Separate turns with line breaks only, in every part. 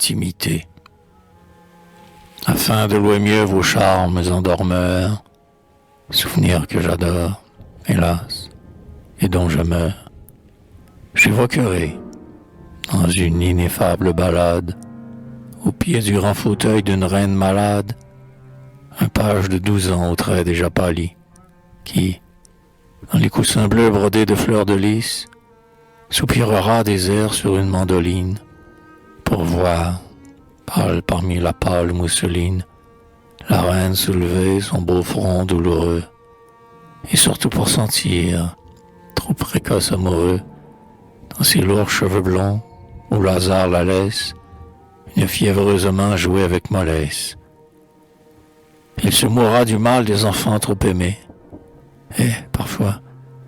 intimité. Afin de louer mieux vos charmes endormeurs, souvenirs que j'adore, hélas, et dont je meurs, j'évoquerai, dans une ineffable ballade, au pied du grand fauteuil d'une reine malade, un page de 12 ans aux traits déjà pâlis, qui, dans les coussins bleus brodés de fleurs de lys, soupirera des airs sur une mandoline, pour voir, pâle parmi la pâle mousseline, la reine soulever son beau front douloureux, et surtout pour sentir, trop précoce amoureux, dans ses lourds cheveux blonds, où le hasard la laisse, une fiévreusement jouer avec mollesse. Il se mourra du mal des enfants trop aimés, et, parfois,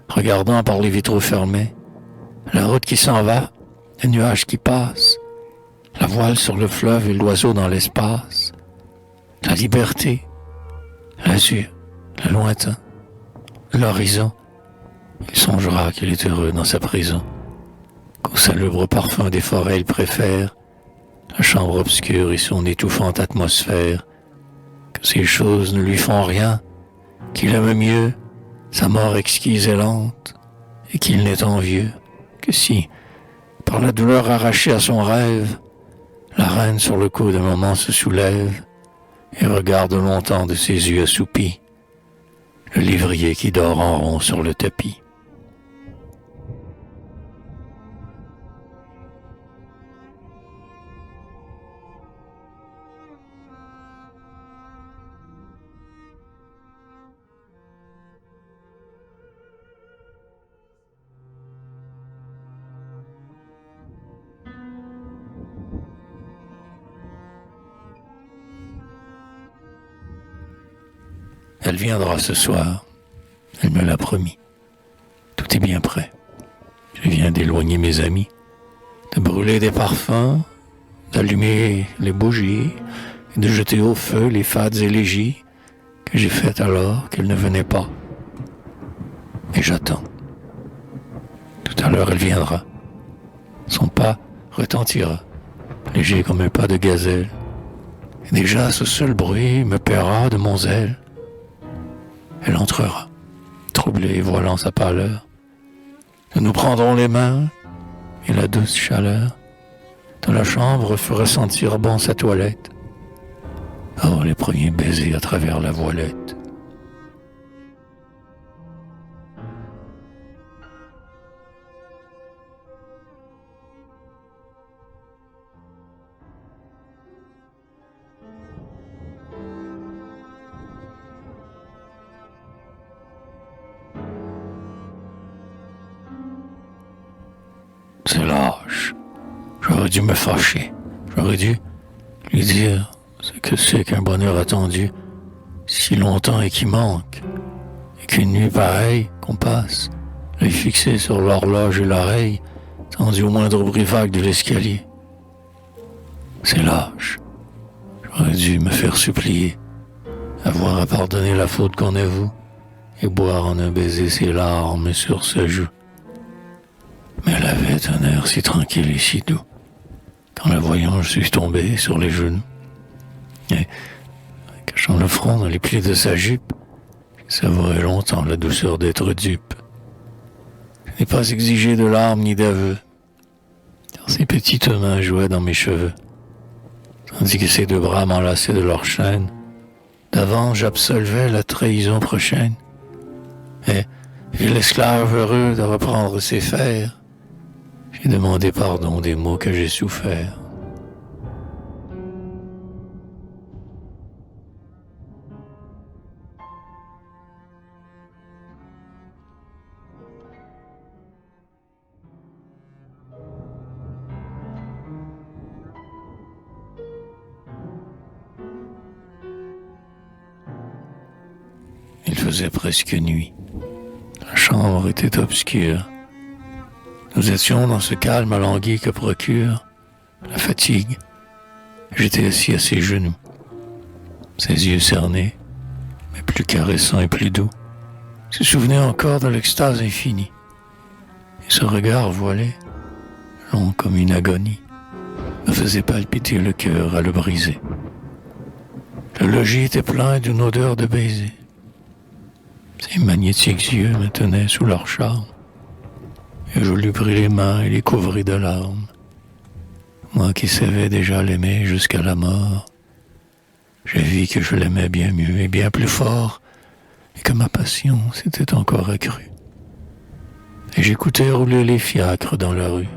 regardant par les vitraux fermés, la route qui s'en va, les nuages qui passent, la voile sur le fleuve et l'oiseau dans l'espace, la liberté, l'azur, le lointain, l'horizon, il songera qu'il est heureux dans sa prison, qu'au salubre parfum des forêts il préfère la chambre obscure et son étouffante atmosphère, que ces choses ne lui font rien, qu'il aime mieux sa mort exquise et lente, et qu'il n'est envieux que si, par la douleur arrachée à son rêve, la reine sur le coude d'un moment se soulève et regarde longtemps de ses yeux assoupis le lévrier qui dort en rond sur le tapis. Elle viendra ce soir, elle me l'a promis. Tout est bien prêt. Je viens d'éloigner mes amis, de brûler des parfums, d'allumer les bougies, et de jeter au feu les fades élégies que j'ai faites alors qu'elle ne venait pas. Et j'attends. Tout à l'heure elle viendra. Son pas retentira, léger comme un pas de gazelle. Et déjà ce seul bruit me paiera de mon zèle. Elle entrera, troublée et voilant sa pâleur. Nous nous prendrons les mains, et la douce chaleur de la chambre fera sentir bon sa toilette. Oh, les premiers baisers à travers la voilette. C'est lâche. J'aurais dû me fâcher. J'aurais dû lui dire ce que c'est qu'un bonheur attendu si longtemps et qui manque. Et qu'une nuit pareille qu'on passe, l'œil fixé sur l'horloge et l'oreille, tendu au moindre bruit vague de l'escalier. C'est lâche. J'aurais dû me faire supplier, avoir à pardonner la faute qu'on avoue, et boire en un baiser ses larmes sur sa joue. Mais elle avait un air si tranquille et si doux. Qu'en la voyant, je suis tombé sur les genoux. Et, cachant le front dans les plis de sa jupe, j'ai savouré longtemps la douceur d'être dupe. Je n'ai pas exigé de larmes ni d'aveux, car ses petites mains jouaient dans mes cheveux, tandis que ses deux bras m'enlaçaient de leurs chaînes. D'avant, j'absolvais la trahison prochaine. Et, vu l'esclave heureux de reprendre ses fers, j'ai demandé pardon des maux que j'ai soufferts. Il faisait presque nuit. La chambre était obscure. Nous étions dans ce calme alangui que procure la fatigue. J'étais assis à ses genoux, ses yeux cernés, mais plus caressants et plus doux, se souvenait encore de l'extase infinie. Et ce regard voilé, long comme une agonie, me faisait palpiter le cœur à le briser. Le logis était plein d'une odeur de baiser. Ses magnétiques yeux me tenaient sous leur charme, et je lui pris les mains et les couvris de larmes. Moi qui savais déjà l'aimer jusqu'à la mort, j'ai vu que je l'aimais bien mieux et bien plus fort, et que ma passion s'était encore accrue. Et j'écoutais rouler les fiacres dans la rue.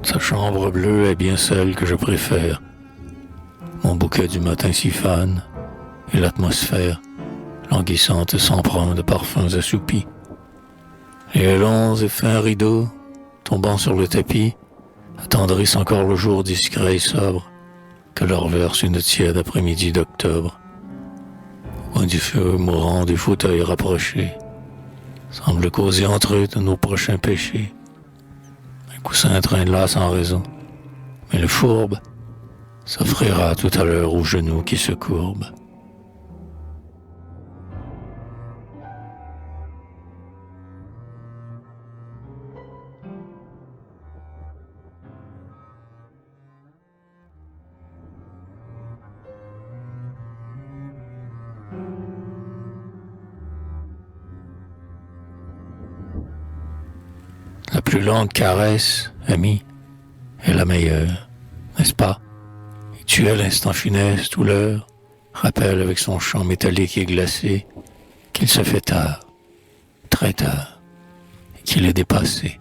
Sa chambre bleue est bien celle que je préfère. Mon bouquet du matin s'y fane, et l'atmosphère, languissante, s'empreint de parfums assoupis. Les longs et fins rideaux, tombant sur le tapis, attendrissent encore le jour discret et sobre, que leur verse une tiède après-midi d'octobre. Au coin du feu mourant des fauteuils rapprochés, semble causer entre eux de nos prochains péchés. Un coussin traîne là sans raison, mais le fourbe s'offrira tout à l'heure aux genoux qui se courbent. La plus longue caresse, ami, est la meilleure, n'est-ce pas? Et tu es l'instant funeste où l'heure rappelle avec son chant métallique et glacé qu'il se fait tard, très tard, et qu'il est dépassé,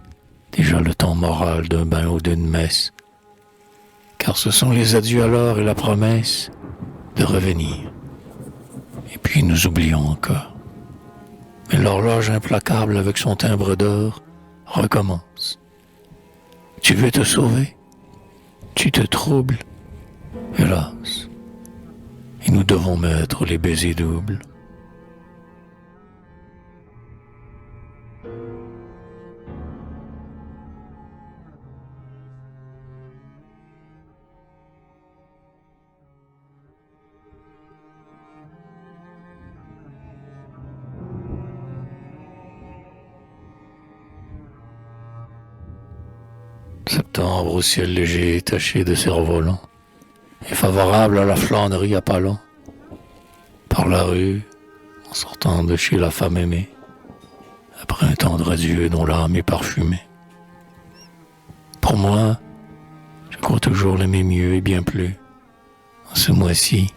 déjà le temps moral d'un bain ou d'une messe. Car ce sont les adieux alors et la promesse de revenir. Et puis nous oublions encore. Mais l'horloge implacable avec son timbre d'or recommence. Tu veux te sauver, tu te troubles, hélas, et nous devons mettre les baisers doubles. Septembre au ciel léger taché de cerfs-volants et favorable à la flânerie à pas long. Par la rue, en sortant de chez la femme aimée, après un tendre adieu dont l'âme est parfumée. Pour moi, je crois toujours l'aimer mieux et bien plus en ce mois-ci,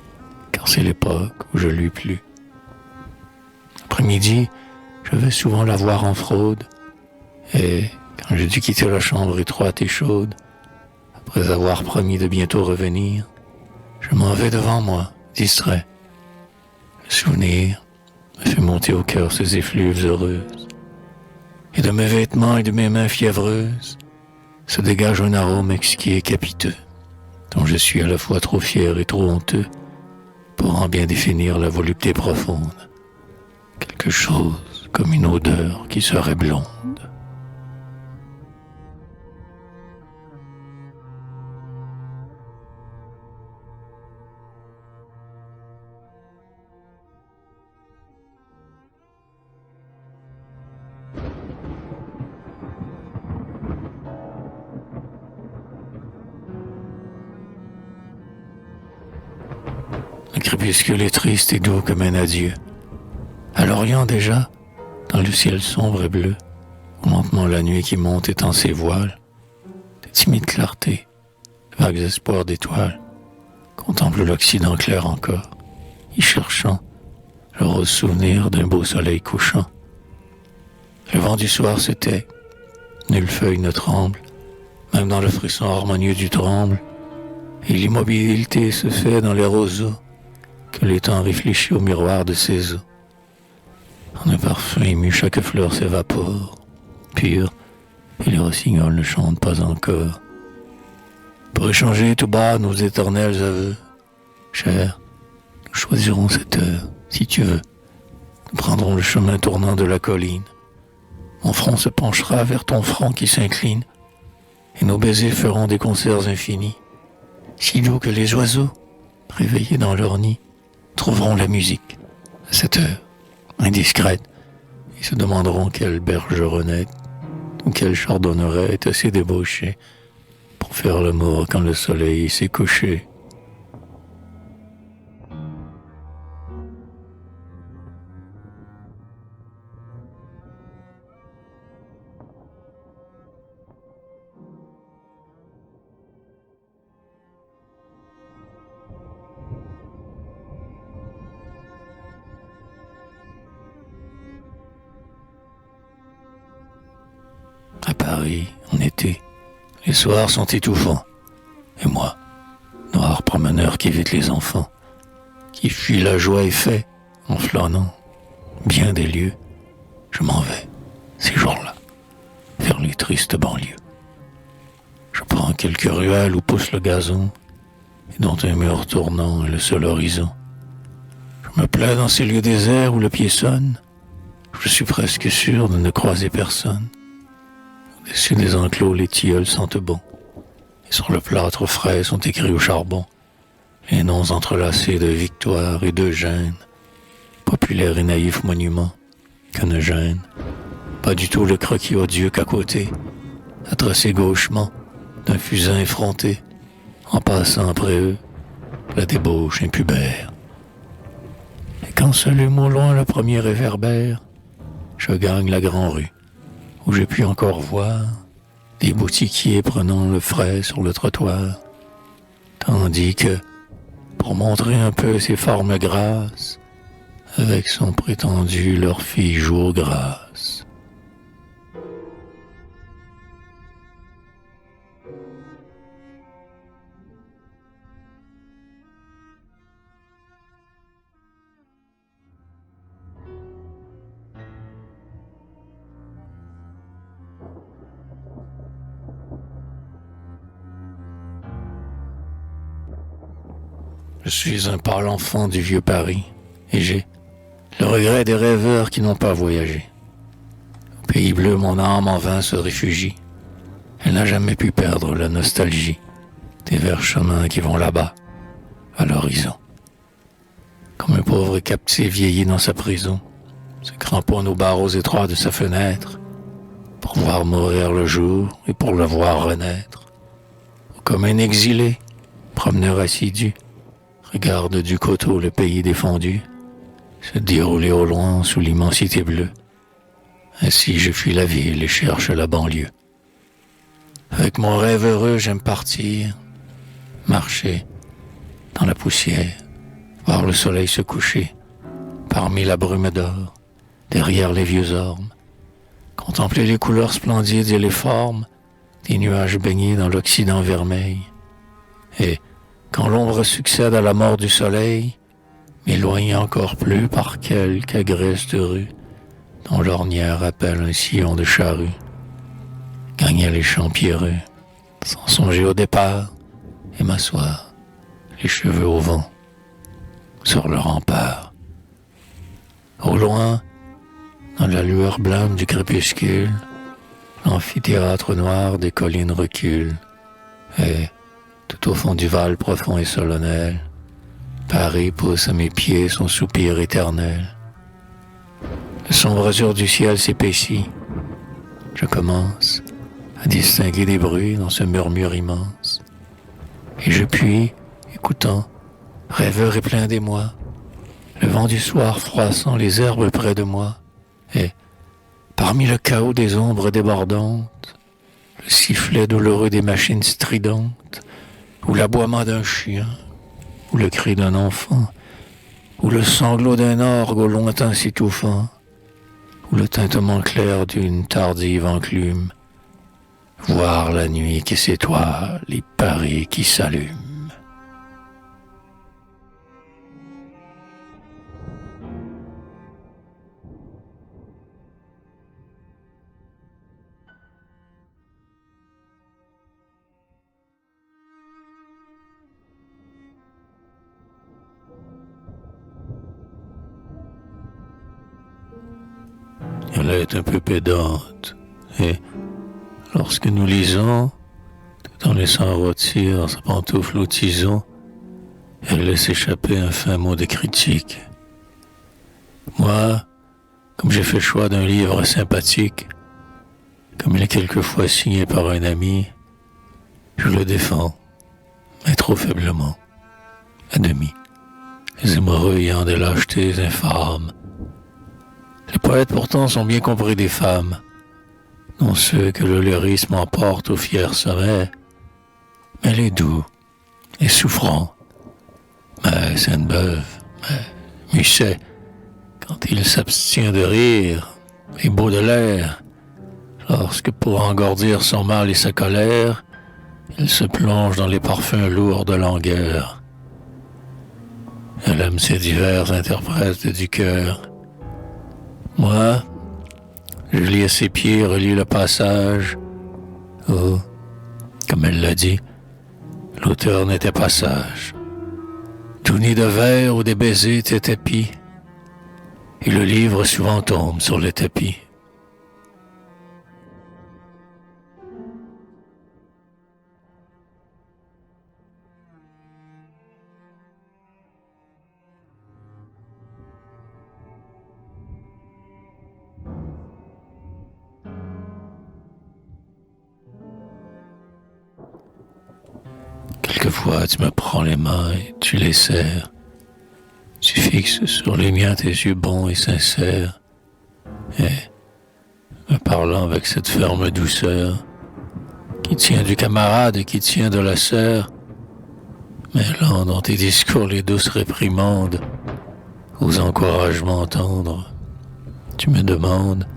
car c'est l'époque où je lui plu. Après-midi, je vais souvent la voir en fraude, et quand j'ai dû quitter la chambre étroite et chaude, après avoir promis de bientôt revenir, je m'en vais devant moi, distrait. Le souvenir me fait monter au cœur ces effluves heureuses, et de mes vêtements et de mes mains fiévreuses se dégage un arôme exquis et capiteux, dont je suis à la fois trop fier et trop honteux pour en bien définir la volupté profonde. Quelque chose comme une odeur qui serait blonde. Le crépuscule est triste et doux comme un adieu. À l'Orient déjà, dans le ciel sombre et bleu, où lentement la nuit qui monte étend ses voiles, de timides clartés, de vagues espoirs d'étoiles, contemplent l'Occident clair encore, y cherchant le rose souvenir d'un beau soleil couchant. Le vent du soir se tait, nulle feuille ne tremble, même dans le frisson harmonieux du tremble, et l'immobilité se fait dans les roseaux, que les temps réfléchit au miroir de ses eaux. En un parfum ému, chaque fleur s'évapore, pure, et les rossignols ne chantent pas encore. Pour échanger tout bas nos éternels aveux, cher, nous choisirons cette heure, si tu veux, Nous prendrons le chemin tournant de la colline. Mon front se penchera vers ton front qui s'incline, et nos baisers feront des concerts infinis, si doux que les oiseaux, réveillés dans leur nid, trouveront la musique à cette heure indiscrète. Ils se demanderont quelle bergeronnette ou quelle chardonneret assez débauchée pour faire l'amour quand le soleil s'est couché. À Paris, en été, les soirs sont étouffants. Et moi, noir promeneur qui évite les enfants, qui fuit la joie et fait, en flânant bien des lieux, je m'en vais, ces jours-là, vers les tristes banlieues. Je prends quelques ruelles où pousse le gazon, et dont un mur tournant est le seul horizon. Je me plais dans ces lieux déserts où le pied sonne, je suis presque sûr de ne croiser personne. Au-dessus des enclos, les tilleuls sentent bon, et sur le plâtre frais sont écrits au charbon les noms entrelacés de victoire et de gêne, populaire et naïf monument que ne gêne pas du tout le croquis odieux qu'à côté, à tracer gauchement d'un fusain effronté, en passant après eux la débauche impubère. Et quand s'allume au loin le premier réverbère, je gagne la grande rue, où j'ai pu encore voir des boutiquiers prenant le frais sur le trottoir, tandis que, pour montrer un peu ses formes grasses, avec son prétendu leur fille joue grâce. Je suis un pâle enfant du vieux Paris, et j'ai le regret des rêveurs qui n'ont pas voyagé. Au pays bleu, mon âme en vain se réfugie. Elle n'a jamais pu perdre la nostalgie des verts chemins qui vont là-bas, à l'horizon. Comme un pauvre captif vieilli dans sa prison, se cramponne aux barreaux étroits de sa fenêtre, pour voir mourir le jour et pour le voir renaître. Ou comme un exilé, promeneur assidu, regarde du coteau le pays défendu, se dérouler au loin sous l'immensité bleue. Ainsi je fuis la ville et cherche la banlieue. Avec mon rêve heureux, j'aime partir, marcher dans la poussière, voir le soleil se coucher, parmi la brume d'or, derrière les vieux ormes, contempler les couleurs splendides et les formes des nuages baignés dans l'Occident vermeil. Et, quand l'ombre succède à la mort du soleil, m'éloigner encore plus par quelque agreste rue, dont l'ornière appelle un sillon de charrue. Gagner les champs pierreux, sans songer au départ, et m'asseoir, les cheveux au vent, sur le rempart. Au loin, dans la lueur blême du crépuscule, l'amphithéâtre noir des collines recule, et, tout au fond du Val profond et solennel, Paris pousse à mes pieds son soupir éternel. Le sombre azur du ciel s'épaissit. Je commence à distinguer des bruits dans ce murmure immense. Et je puis, écoutant, rêveur et plein d'émoi, le vent du soir froissant les herbes près de moi, et, parmi le chaos des ombres débordantes, le sifflet douloureux des machines stridentes, ou l'aboiement d'un chien, ou le cri d'un enfant, ou le sanglot d'un orgue au lointain s'étouffant, ou le tintement clair d'une tardive enclume, voir la nuit qui s'étoile et Paris qui s'allume. Elle est un peu pédante, et lorsque nous lisons, tout en laissant rôtir sa pantoufle au tison, elle laisse échapper un fin mot de critique. Moi, comme j'ai fait le choix d'un livre sympathique, comme il est quelquefois signé par un ami, je le défends, mais trop faiblement, à demi, les amoureux ayant des lâchetés infâmes. Les poètes pourtant sont bien compris des femmes, non ceux que le lyrisme emporte au fier sommet, mais les doux, les souffrants. Mais Sainte-Beuve, mais Musset, quand il s'abstient de rire, et Baudelaire, lorsque pour engordir son mal et sa colère, il se plonge dans les parfums lourds de langueur. Elle aime ces divers interprètes du cœur. Moi, je lis à ses pieds, relis le passage. Oh, comme elle l'a dit, l'auteur n'était pas sage. Tout nid de verre ou des baisers était tapis, et le livre souvent tombe sur le tapis. Quelquefois, tu me prends les mains et tu les serres. Tu fixes sur les miens tes yeux bons et sincères. Et, me parlant avec cette ferme douceur, qui tient du camarade et qui tient de la sœur, mêlant dans tes discours les douces réprimandes, aux encouragements tendres, tu me demandes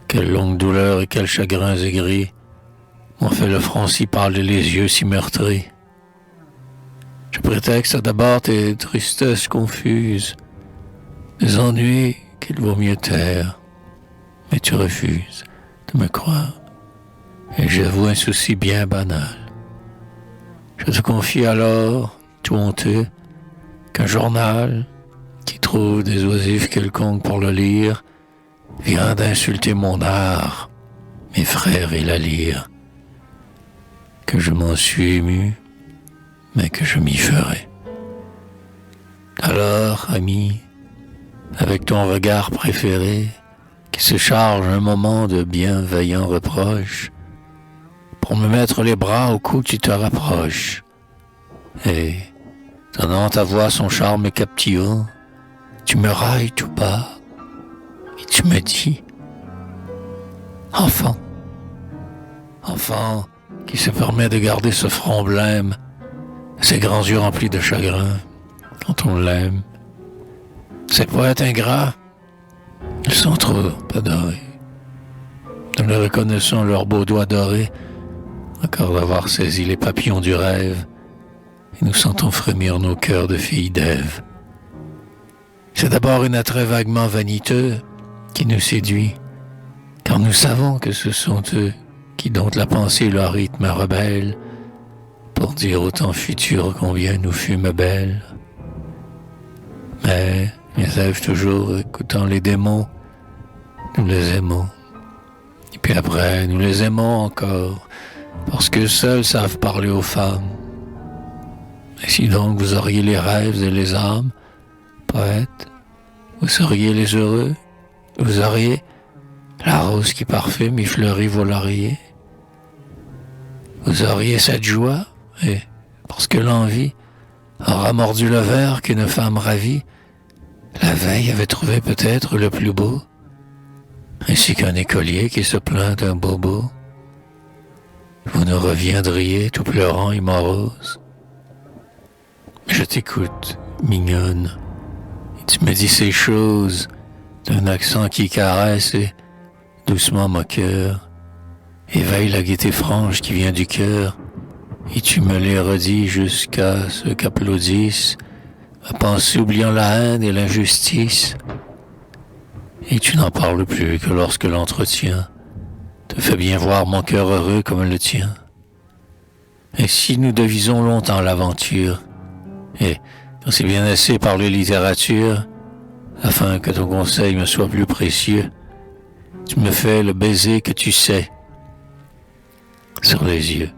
quelle longue douleur et quels chagrins aigris m'ont fait le front si pâle et les yeux si meurtris. Je prétexte d'abord tes tristesses confuses, des ennuis qu'il vaut mieux taire, mais tu refuses de me croire, et j'avoue un souci bien banal. Je te confie alors, tout honteux, qu'un journal, qui trouve des oisifs quelconques pour le lire, vient d'insulter mon art, mes frères et la lyre, que je m'en suis ému, mais que je m'y ferai. Alors, ami, avec ton regard préféré, qui se charge un moment de bienveillants reproches, pour me mettre les bras au cou, tu te rapproches, et, donnant ta voix son charme captivant, tu me railles tout bas, et tu me dis, enfant, enfant qui se permet de garder ce front blême, ces grands yeux remplis de chagrin, quand on l'aime. Ces poètes ingrats, ils sont trop adorés. Nous les reconnaissons leurs beaux doigts dorés, encore d'avoir saisi les papillons du rêve, et nous sentons frémir nos cœurs de filles d'Ève. C'est d'abord un attrait vaguement vaniteux qui nous séduit, car nous savons que ce sont eux qui domptent la pensée leur rythme rebelle, pour dire au temps futur combien nous fûmes belles. Mais, les Èves toujours écoutant les démons, nous les aimons. Et puis après, nous les aimons encore, parce que seuls savent parler aux femmes. Et si donc vous auriez les rêves et les âmes, poètes, vous seriez les heureux, vous auriez la rose qui parfume et fleurit vos lauriers. Vous auriez cette joie, et parce que l'envie aura mordu le verre qu'une femme ravie, la veille avait trouvé peut-être le plus beau, ainsi qu'un écolier qui se plaint d'un bobo. Vous nous reviendriez tout pleurant et morose. Je t'écoute, mignonne, et tu me dis ces choses d'un accent qui caresse et doucement moqueur, éveille la gaieté franche qui vient du cœur, et tu me les redis jusqu'à ce qu'applaudissent ma pensée oubliant la haine et l'injustice. Et tu n'en parles plus que lorsque l'entretien te fait bien voir mon cœur heureux comme le tien. Et si nous devisons longtemps l'aventure, et quand c'est bien assez parler littérature, afin que ton conseil me soit plus précieux, Tu me fais le baiser que tu sais sur les yeux.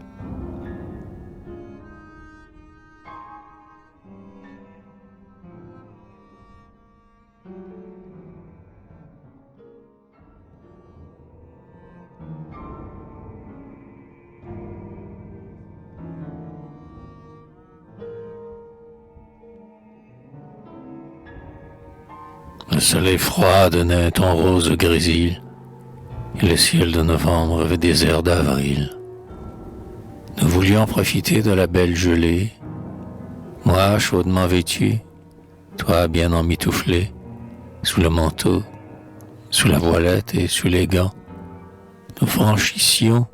Le soleil froid donnait un ton rose grésil, et le ciel de novembre avait des airs d'avril. Nous voulions profiter de la belle gelée, moi chaudement vêtu, toi bien emmitouflé, sous le manteau, sous la voilette et sous les gants. Nous franchissions,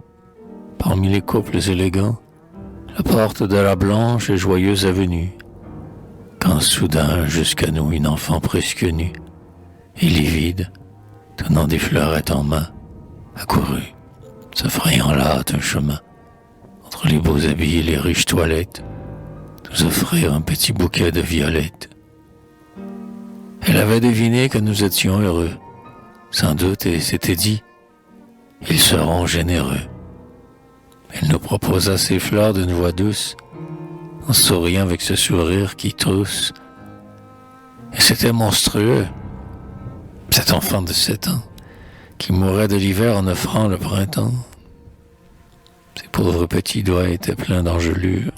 parmi les couples élégants, la porte de la blanche et joyeuse avenue, quand soudain jusqu'à nous une enfant presque nue, et livide, tenant des fleurettes en main, accourut, se frayant là un chemin, entre les beaux habits et les riches toilettes, nous offrir un petit bouquet de violettes. Elle avait deviné que nous étions heureux, sans doute, et s'était dit, ils seront généreux. Elle nous proposa ses fleurs d'une voix douce, en souriant avec ce sourire qui trousse. Et c'était monstrueux, cet enfant de 7 ans, qui mourait de l'hiver en offrant le printemps. Ses pauvres petits doigts étaient pleins d'engelures.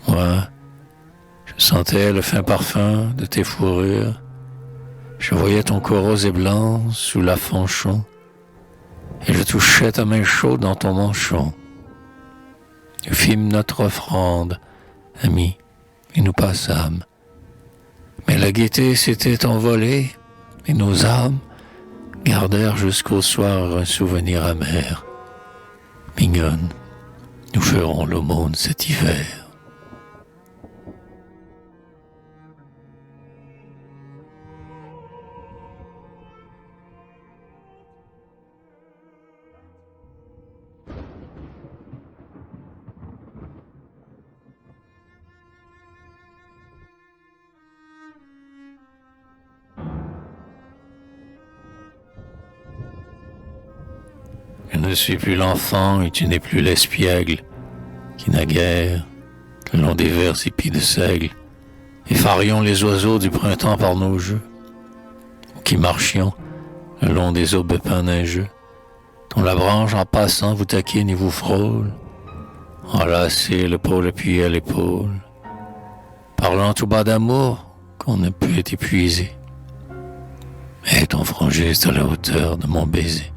Moi, je sentais le fin parfum de tes fourrures. Je voyais ton cou rose et blanc sous la fanchon, et je touchais ta main chaude dans ton manchon. Nous fîmes notre offrande, amis, et nous passâmes. Mais la gaieté s'était envolée, et nos âmes gardèrent jusqu'au soir un souvenir amer. Mignonne, nous ferons l'aumône cet hiver. Je ne suis plus l'enfant et tu n'es plus l'espiègle qui naguère, le long des verts épis de seigle, effarions les oiseaux du printemps par nos jeux, ou qui marchions le long des aubépins neigeux, dont la branche en passant vous taquine et vous frôle, enlacés l'épaule appuyée à l'épaule, parlant tout bas d'amour qu'on ne peut épuiser. Mais ton front juste à la hauteur de mon baiser.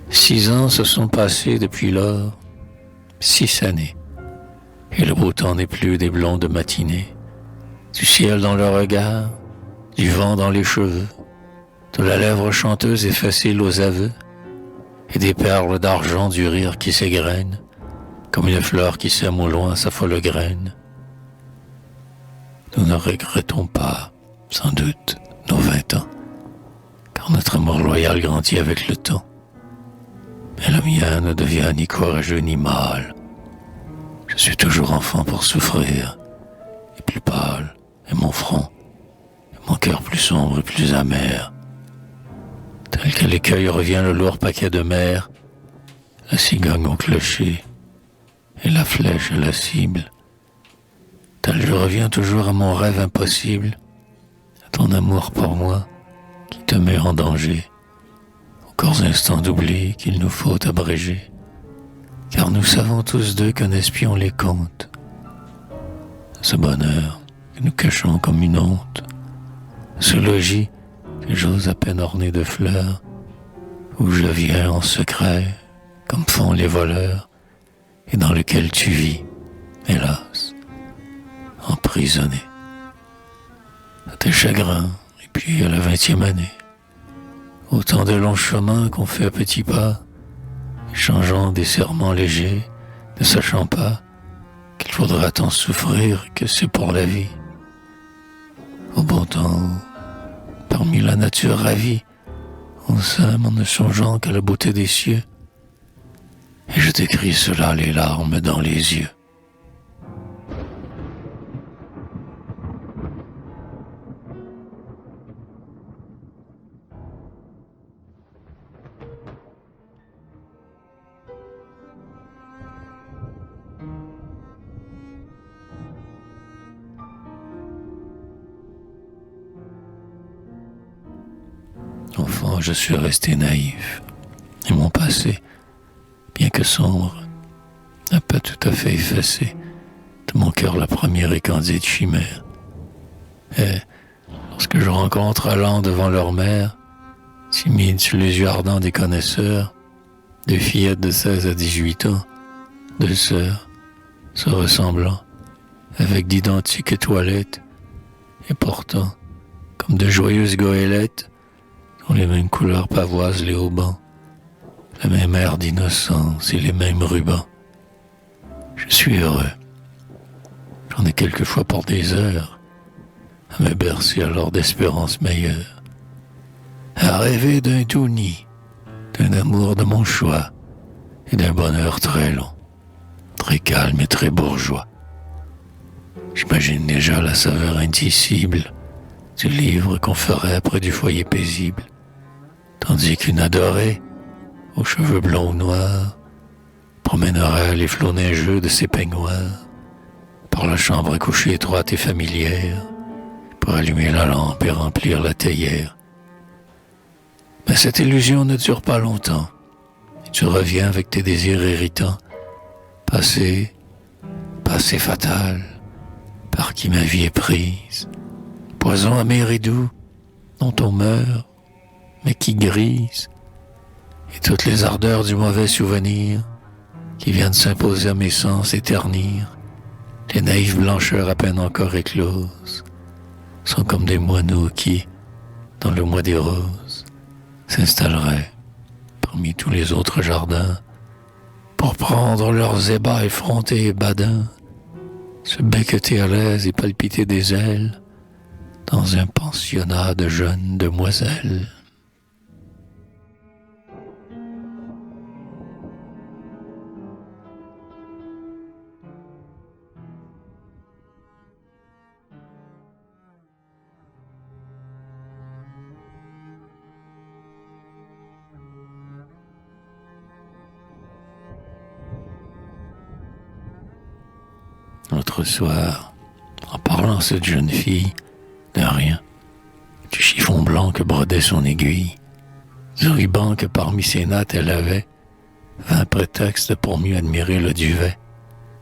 6 ans se sont passés depuis lors, 6 années, et le beau temps n'est plus des blondes matinées, du ciel dans le regard, du vent dans les cheveux, de la lèvre chanteuse et facile aux aveux, et des perles d'argent du rire qui s'égrènent, comme une fleur qui sème au loin sa folle graine. Nous ne regrettons pas, sans doute, nos 20 ans, car notre amour loyal grandit avec le temps. Mais la mienne ne devient ni courageux ni mâle. Je suis toujours enfant pour souffrir, et plus pâle est mon front, et mon cœur plus sombre et plus amer. Tel qu'à l'écueil revient le lourd paquet de mer, la cigogne au clocher, et la flèche à la cible. Tel je reviens toujours à mon rêve impossible, à ton amour pour moi, qui te met en danger. Corps instants d'oubli qu'il nous faut abréger, car nous savons tous deux qu'un espion les compte. Ce bonheur que nous cachons comme une honte, ce logis que j'ose à peine orner de fleurs, où je viens en secret, comme font les voleurs, et dans lequel tu vis, hélas, emprisonné. À tes chagrins, et puis à la 20e année. Autant de longs chemins qu'on fait à petits pas, changeant des serments légers, ne sachant pas qu'il faudra tant souffrir que c'est pour la vie. Au bon temps, parmi la nature ravie, on s'aime en ne songeant qu'à la beauté des cieux, et je t'écris cela les larmes dans les yeux. Enfant, je suis resté naïf. Et mon passé, bien que sombre, n'a pas tout à fait effacé de mon cœur la première et candide chimère. Et lorsque je rencontre allant devant leur mère, timide sous les yeux ardents des connaisseurs, deux fillettes de 16 à 18 ans, deux sœurs, se ressemblant, avec d'identiques toilettes, et portant, comme de joyeuses goélettes, dont les mêmes couleurs pavoisent les haubans, la même air d'innocence et les mêmes rubans. Je suis heureux. J'en ai quelquefois pour des heures à me bercer alors d'espérances meilleures, à rêver d'un doux nid, d'un amour de mon choix et d'un bonheur très long, très calme et très bourgeois. J'imagine déjà la saveur indicible du livre qu'on ferait près du foyer paisible, tandis qu'une adorée, aux cheveux blonds ou noirs, promènerait les flots neigeux de ses peignoirs par la chambre à coucher étroite et familière pour allumer la lampe et remplir la théière. Mais cette illusion ne dure pas longtemps. Et tu reviens avec tes désirs irritants, passé fatal, par qui ma vie est prise, poison amer et doux, dont on meurt, mais qui grise, et toutes les ardeurs du mauvais souvenir, qui viennent s'imposer à mes sens et ternir, les naïves blancheurs à peine encore écloses, sont comme des moineaux qui, dans le mois des roses, s'installeraient parmi tous les autres jardins, pour prendre leurs ébats effrontés et badins, se becqueter à l'aise et palpiter des ailes dans un pensionnat de jeunes demoiselles. L'autre soir, en parlant à cette jeune fille, de rien, du chiffon blanc que brodait son aiguille, du ruban que parmi ses nattes elle avait, vint prétexte pour mieux admirer le duvet,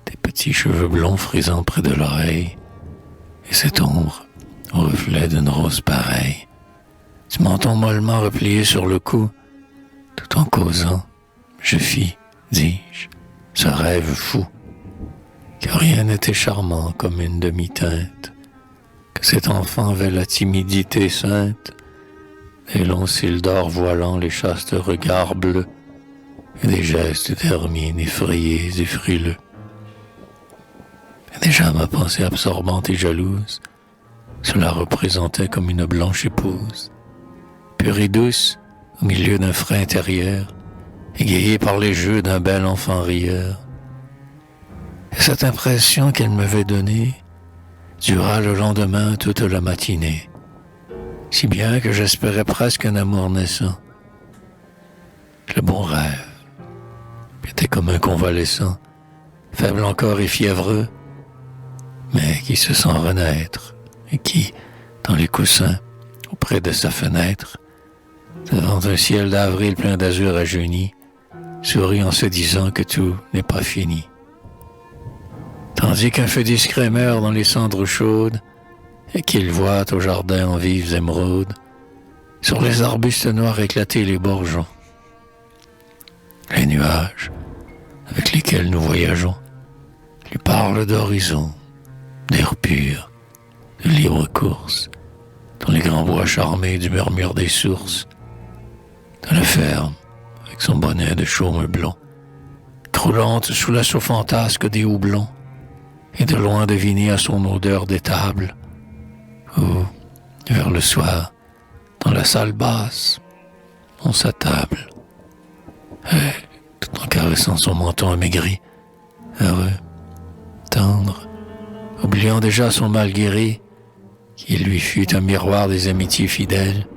des petits cheveux blonds frisant près de l'oreille, et cette ombre au reflet d'une rose pareille, du menton mollement replié sur le cou, tout en causant, je fis, dis-je, ce rêve fou, que rien n'était charmant comme une demi-teinte, que cet enfant avait la timidité sainte, des longs cils d'or voilant les chastes regards bleus, et des gestes d'hermine effrayés et frileux. Et déjà ma pensée absorbante et jalouse se la représentait comme une blanche épouse, pure et douce au milieu d'un frais intérieur, égayée par les jeux d'un bel enfant rieur. Et cette impression qu'elle m'avait donnée dura le lendemain toute la matinée, si bien que j'espérais presque un amour naissant. Le bon rêve était comme un convalescent, faible encore et fiévreux, mais qui se sent renaître et qui, dans les coussins, auprès de sa fenêtre, devant un ciel d'avril plein d'azur rajeuni, sourit en se disant que tout n'est pas fini. Tandis qu'un feu discret meurt dans les cendres chaudes et qu'il voit au jardin en vives émeraudes, sur les arbustes noirs éclater les bourgeons. Les nuages avec lesquels nous voyageons lui parlent d'horizon, d'air pur, de libre course, dans les grands bois charmés du murmure des sources, de la ferme avec son bonnet de chaume blond, croulante sous l'assaut fantasque des houblons, et de loin deviner à son odeur d'étable, ou, vers le soir, dans la salle basse, on s'attable, et, tout en caressant son menton amaigri, heureux, tendre, oubliant déjà son mal guéri, qui lui fut un miroir des amitiés fidèles,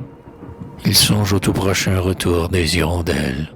il songe au tout prochain retour des hirondelles.